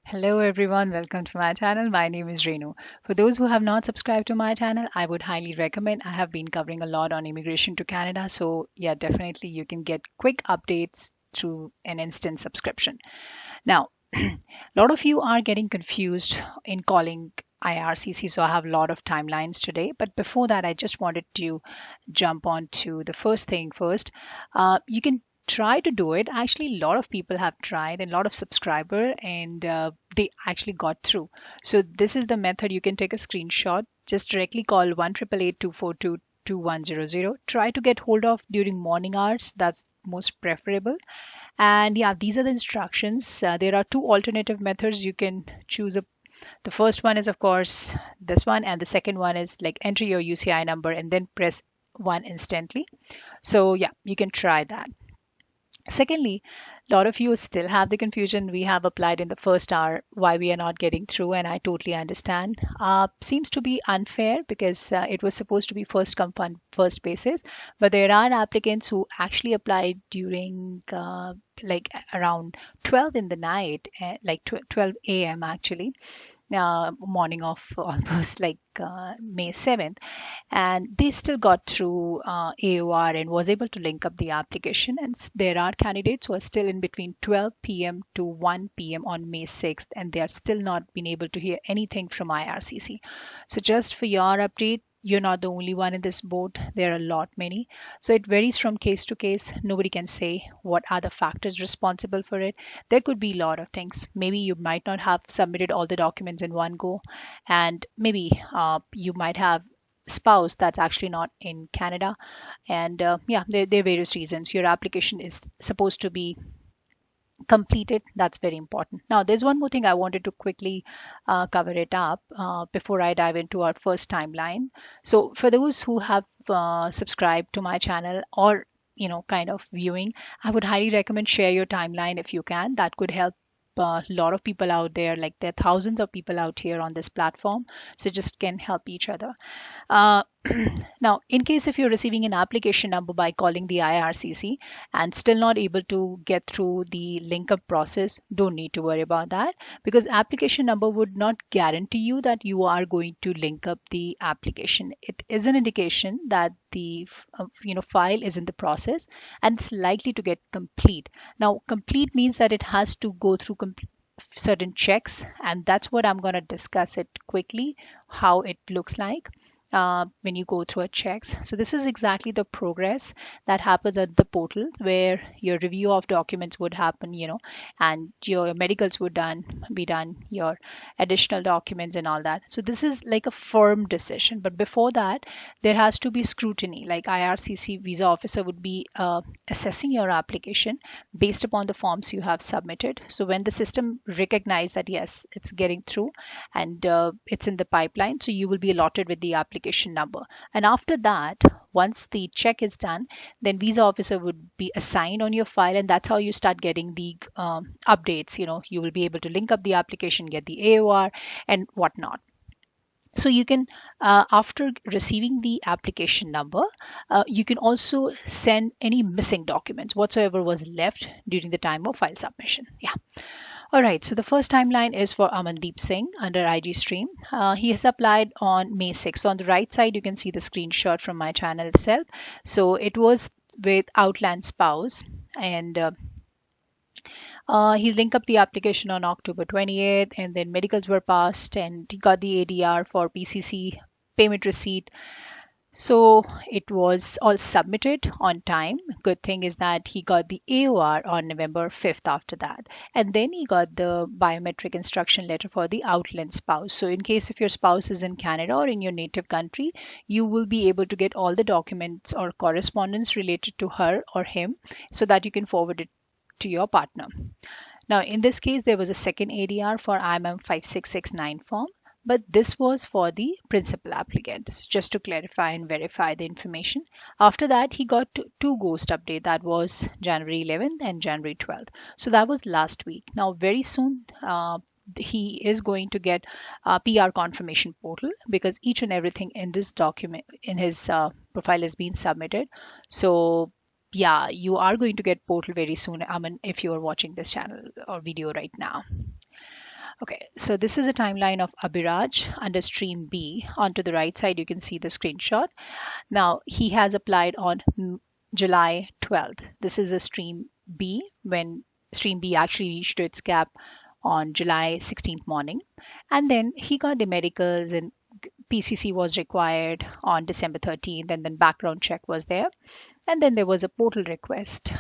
Hello everyone, welcome to my channel. My name is Renu. For those who have not subscribed to my channel, I would highly recommend. I have been covering a lot on immigration to Canada, so yeah, definitely you can get quick updates through an instant subscription. Now, a lot of you are getting confused in calling IRCC, so I have a lot of timelines today. But before that, I just wanted to jump on to the first thing first. You can try to do it. Actually, a lot of people have tried and a lot of subscriber and they actually got through. So this is the method. You can take a screenshot, just directly call 1-888-242-2100. Try to get hold of during morning hours. That's most preferable. And yeah, these are the instructions. There are two alternative methods you can choose. The first one is, of course, this one, and the second one is like enter your UCI number and then press one instantly. So yeah, you can try that. Secondly, a lot of you still have the confusion. We have applied in the first hour why we are not getting through, and I totally understand. Seems to be unfair because it was supposed to be first come first basis, but there are applicants who actually applied during like around 12 in the night, like 12 a.m. actually, morning of almost like May 7th, and they still got through AOR and was able to link up the application. And there are candidates who are still in between 12 p.m. to 1 p.m. on May 6th, and they are still not been able to hear anything from IRCC. So just for your update, you're not the only one in this boat. There are a lot many. So it varies from case to case. Nobody can say what are the factors responsible for it. There could be a lot of things. Maybe you might not have submitted all the documents in one go, and maybe you might have spouse that's actually not in Canada. And yeah, there are various reasons. Your application is supposed to be completed. That's very important. Now, there's one more thing I wanted to quickly cover it up before I dive into our first timeline. So, for those who have subscribed to my channel or kind of viewing, I would highly recommend share your timeline if you can. That could help a lot of people out there. Like there are thousands of people out here on this platform, so just can help each other. uh, Now, in case if you're receiving an application number by calling the IRCC and still not able to get through the link up process, don't need to worry about that, because application number would not guarantee you that you are going to link up the application. It is an indication that the file is in the process and it's likely to get complete. Now, complete means that it has to go through certain checks, and that's what I'm going to discuss it quickly how it looks like when you go through a checks. So this is exactly the progress that happens at the portal, where your review of documents would happen, and your medicals would be done, your additional documents and all that. So this is like a firm decision. But before that, there has to be scrutiny. Like IRCC visa officer would be assessing your application based upon the forms you have submitted. So when the system recognize that yes, it's getting through and it's in the pipeline, so you will be allotted with the application number. And after that, once the check is done, then visa officer would be assigned on your file, and that's how you start getting the updates. You will be able to link up the application, get the AOR and whatnot. So you can, after receiving the application number, you can also send any missing documents whatsoever was left during the time of file submission. Yeah. All right, so the first timeline is for Amandeep Singh under IG Stream. He has applied on May 6th. So on the right side, you can see the screenshot from my channel itself. So it was with Outland Spouse, and he linked up the application on October 28th, and then medicals were passed, and he got the ADR for PCC payment receipt. So it was all submitted on time. Good thing is that he got the AOR on November 5th after that. And then he got the biometric instruction letter for the outland spouse. So in case if your spouse is in Canada or in your native country, you will be able to get all the documents or correspondence related to her or him so that you can forward it to your partner. Now, in this case, there was a second ADR for IMM 5669 form, but this was for the principal applicants, just to clarify and verify the information. After that, he got two ghost update. That was January 11th and January 12th. So that was last week. Now, very soon, he is going to get a PR confirmation portal, because each and everything in this document in his profile has been submitted. So yeah, you are going to get portal very soon. I mean, if you are watching this channel or video right now. Okay, so this is a timeline of Abhiraj under stream B. On to the right side, you can see the screenshot. Now, he has applied on July 12th. This is a stream B when stream B actually reached to its cap on July 16th morning. And then he got the medicals and PCC was required on December 13th, and then background check was there. And then there was a portal request.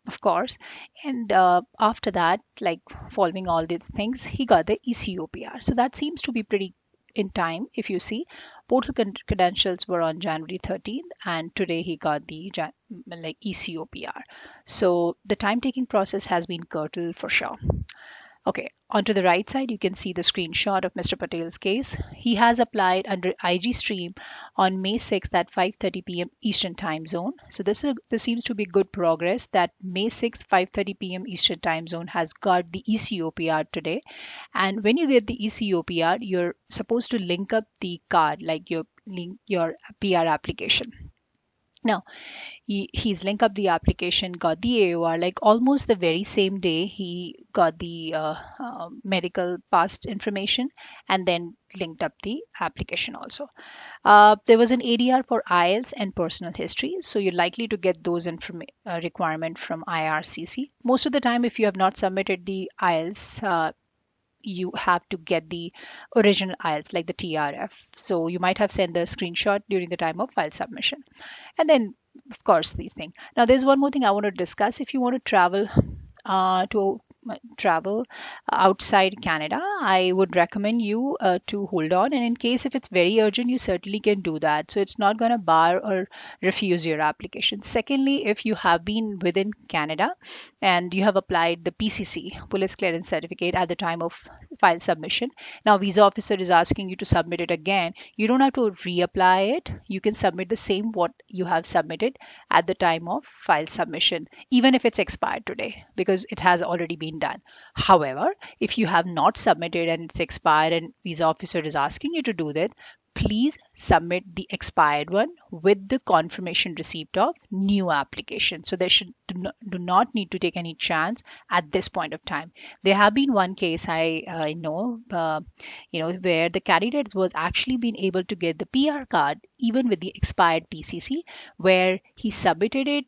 Of course. And after that, like following all these things, he got the eCOPR. So that seems to be pretty in time. If you see, portal credentials were on January 13th, and today he got the like eCOPR. So the time taking process has been curtailed for sure. Okay, onto the right side, you can see the screenshot of Mr. Patel's case. He has applied under IG stream on May 6th at 5:30 p.m. Eastern Time Zone. So this seems to be good progress that May 6th, 5:30 p.m. Eastern Time Zone has got the eCOPR today. And when you get the eCOPR, you're supposed to link up the card, like your PR application. Now, he's linked up the application, got the AOR, like almost the very same day he got the medical past information and then linked up the application also. There was an ADR for IELTS and personal history, so you're likely to get those requirement from IRCC. Most of the time, if you have not submitted the IELTS, you have to get the original IELTS, like the TRF. So you might have sent the screenshot during the time of file submission. And then, of course, these things. Now, there's one more thing I want to discuss. If you want to travel outside Canada, I would recommend you to hold on. And in case if it's very urgent, you certainly can do that. So it's not going to bar or refuse your application. Secondly, if you have been within Canada and you have applied the PCC, Police Clearance Certificate, at the time of file submission, now visa officer is asking you to submit it again. You don't have to reapply it. You can submit the same what you have submitted at the time of file submission, even if it's expired today, because it has already been done. However, if you have not submitted and it's expired and visa officer is asking you to do that, please submit the expired one with the confirmation receipt of new application. So they do not need to take any chance at this point of time. There have been one case I know, where the candidate was actually being able to get the PR card even with the expired PCC, where he submitted it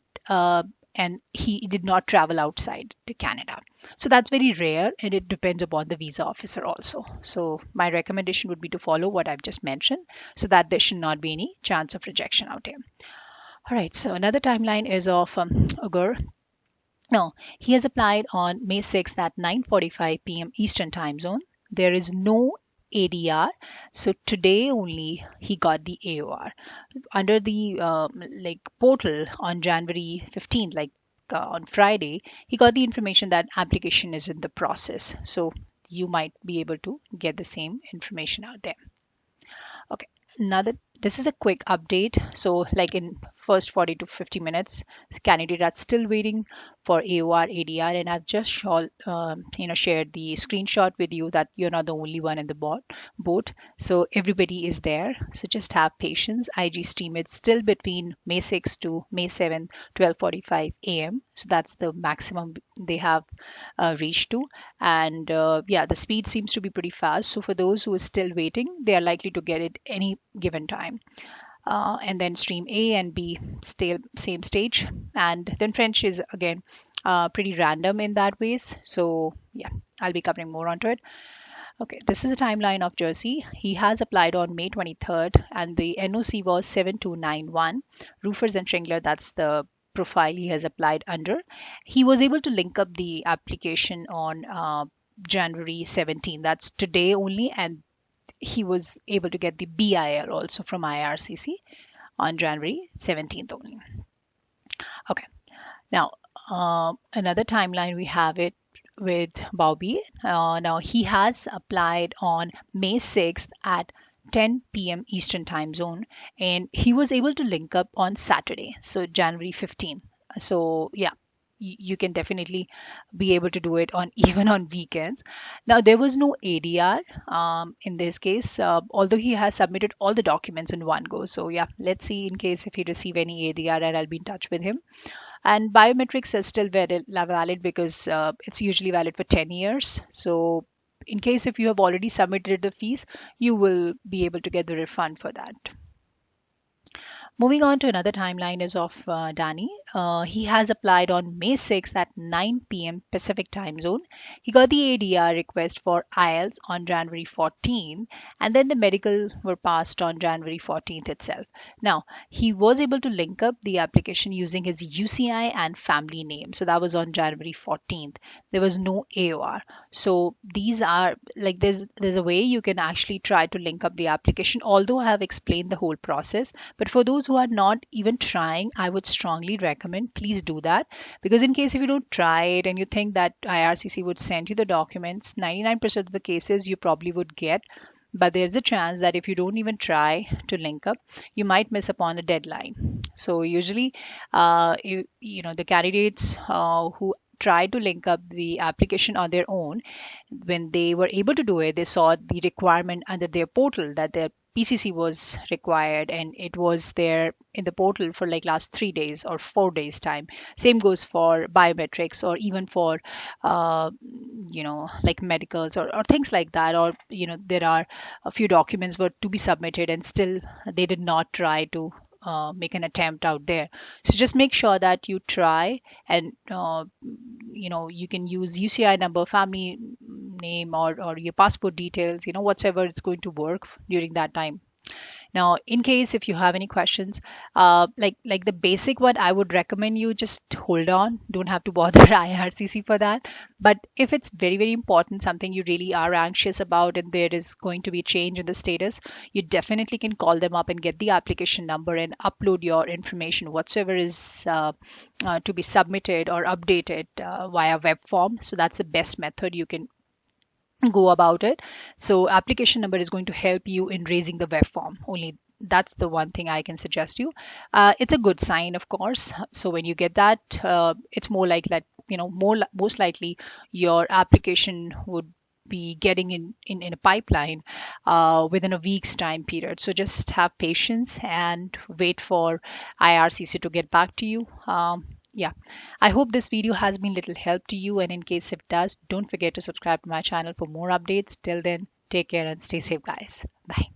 and he did not travel outside to Canada. So that's very rare, and it depends upon the visa officer also. So my recommendation would be to follow what I've just mentioned so that there should not be any chance of rejection out here. All right, so another timeline is of Ugur. Now, he has applied on May 6th at 9:45 p.m. Eastern Time Zone. There is no ADR. So today only he got the AOR. Under the portal on January 15th, on Friday, he got the information that application is in the process. So you might be able to get the same information out there. Okay, now that this is a quick update. So like in first 40 to 50 minutes, the candidate are still waiting for AOR, ADR, and I've just shared the screenshot with you that you're not the only one in the boat. So everybody is there. So just have patience. IG stream is still between May 6th to May 7th, 12:45 a.m. So that's the maximum they have reached to. And the speed seems to be pretty fast. So for those who are still waiting, they are likely to get it any given time. And then stream A and B still same stage, and then French is again pretty random in that ways. So yeah, I'll be covering more onto it. Okay, this is a timeline of Jersey. He has applied on May 23rd, and the NOC was 7291. Roofers and Shingler, that's the profile he has applied under. He was able to link up the application on January 17th. That's today only, and he was able to get the BIL also from IRCC on January 17th only. Okay, now another timeline we have it with Bobby. Now he has applied on May 6th at 10 p.m. Eastern Time Zone, and he was able to link up on Saturday, so January 15th. So yeah, you can definitely be able to do it on even on weekends. Now there was no ADR in this case, although he has submitted all the documents in one go. So yeah, let's see in case if he receive any ADR, and I'll be in touch with him. And biometrics is still valid because it's usually valid for 10 years. So in case if you have already submitted the fees, you will be able to get the refund for that. Moving on to another timeline is of Dani. He has applied on May 6th at 9 p.m. Pacific time zone. He got the ADR request for IELTS on January 14th, and then the medical were passed on January 14th itself. Now, he was able to link up the application using his UCI and family name. So that was on January 14th. There was no AOR. So these are like there's a way you can actually try to link up the application, although I have explained the whole process. But for those who are not even trying, I would strongly recommend please do that, because in case if you don't try it and you think that IRCC would send you the documents, 99% of the cases you probably would get, but there's a chance that if you don't even try to link up, you might miss upon a deadline. So usually the candidates who try to link up the application on their own, when they were able to do it, they saw the requirement under their portal that their PCC was required, and it was there in the portal for like last 3 days or 4 days time. Same goes for biometrics, or even for like medicals, or things like that, or there are a few documents were to be submitted and still they did not try to make an attempt out there. So just make sure that you try, and you can use UCI number, family name, or your passport details, whatever it's going to work during that time. Now, in case if you have any questions, like the basic one, I would recommend you just hold on. Don't have to bother IRCC for that. But if it's very, very important, something you really are anxious about, and there is going to be a change in the status, you definitely can call them up and get the application number and upload your information, whatsoever is to be submitted or updated via web form. So that's the best method you can go about it. So application number is going to help you in raising the web form only. That's the one thing I can suggest you. It's a good sign, of course. So when you get that, it's more like that, most likely your application would be getting in a pipeline within a week's time period. So just have patience and wait for IRCC to get back to you. Yeah, I hope this video has been little help to you, and in case it does, don't forget to subscribe to my channel for more updates. Till then, take care and stay safe, guys. Bye.